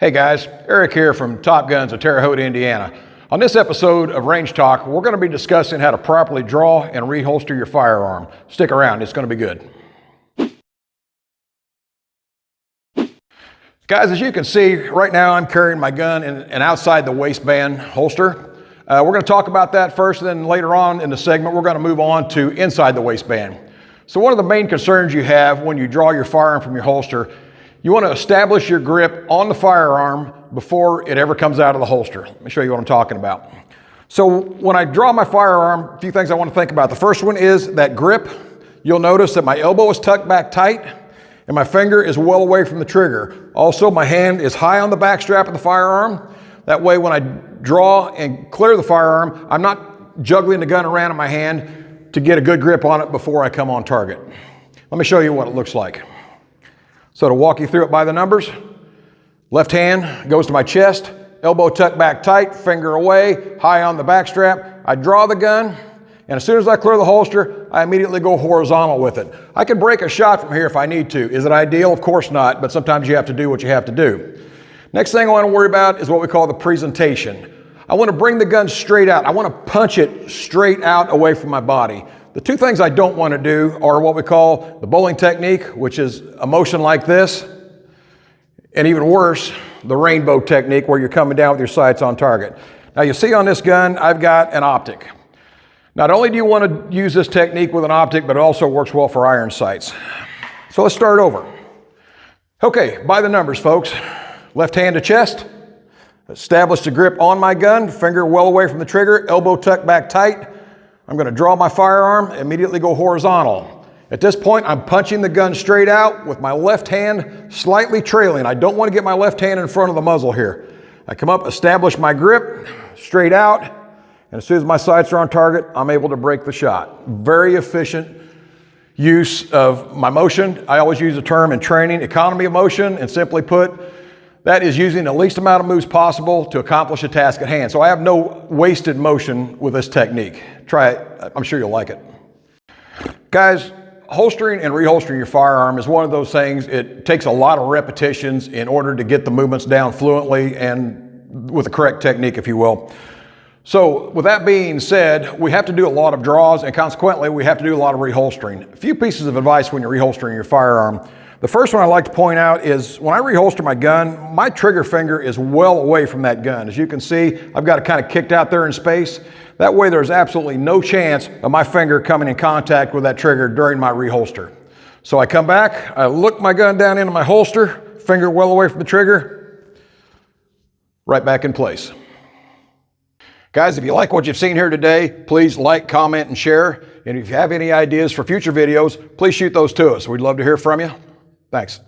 Hey guys, Eric here from Top Guns of Terre Haute, Indiana. On this episode of Rangetalk, we're going to be discussing how to properly draw and reholster your firearm. Stick around, it's going to be good. Guys, as you can see, right now I'm carrying my gun in an outside the waistband holster. We're going to talk about that first, and then later on in the segment, we're going to move on to inside the waistband. So one of the main concerns you have when you draw your firearm from your holster, you want to establish your grip on the firearm before it ever comes out of the holster. Let me show you what I'm talking about. So when I draw my firearm, a few things I want to think about. The first one is that grip. You'll notice that my elbow is tucked back tight and my finger is well away from the trigger. Also, my hand is high on the back strap of the firearm. That way, when I draw and clear the firearm, I'm not juggling the gun around in my hand to get a good grip on it before I come on target. Let me show you what it looks like. So to walk you through it by the numbers, left hand goes to my chest, elbow tucked back tight, finger away, high on the back strap. I draw the gun, and as soon as I clear the holster, I immediately go horizontal with it. I can break a shot from here if I need to. Is it ideal? Of course not, but sometimes you have to do what you have to do. Next thing I want to worry about is what we call the presentation. I want to bring the gun straight out. I want to punch it straight out away from my body. The two things I don't want to do are what we call the bowling technique, which is a motion like this, and even worse, the rainbow technique where you're coming down with your sights on target. Now you see on this gun, I've got an optic. Not only do you want to use this technique with an optic, but it also works well for iron sights. So let's start over. Okay, by the numbers, folks. Left hand to chest, establish the grip on my gun, finger well away from the trigger, elbow tucked back tight. I'm going to draw my firearm, immediately go horizontal. At this point, I'm punching the gun straight out with my left hand slightly trailing. I don't want to get my left hand in front of the muzzle here. I come up, establish my grip, straight out, and as soon as my sights are on target, I'm able to break the shot. Very efficient use of my motion. I always use the term in training, economy of motion, and simply put, that is using the least amount of moves possible to accomplish a task at hand. So I have no wasted motion with this technique. Try it, I'm sure you'll like it. Guys, holstering and reholstering your firearm is one of those things, it takes a lot of repetitions in order to get the movements down fluently and with the correct technique, if you will. So with that being said, we have to do a lot of draws and consequently we have to do a lot of reholstering. A few pieces of advice when you're reholstering your firearm. The first one I like to point out is when I reholster my gun, my trigger finger is well away from that gun. As you can see, I've got it kind of kicked out there in space. That way there's absolutely no chance of my finger coming in contact with that trigger during my reholster. So I come back, I look my gun down into my holster, finger well away from the trigger, right back in place. Guys, if you like what you've seen here today, please like, comment, and share. And if you have any ideas for future videos, please shoot those to us. We'd love to hear from you. Thanks.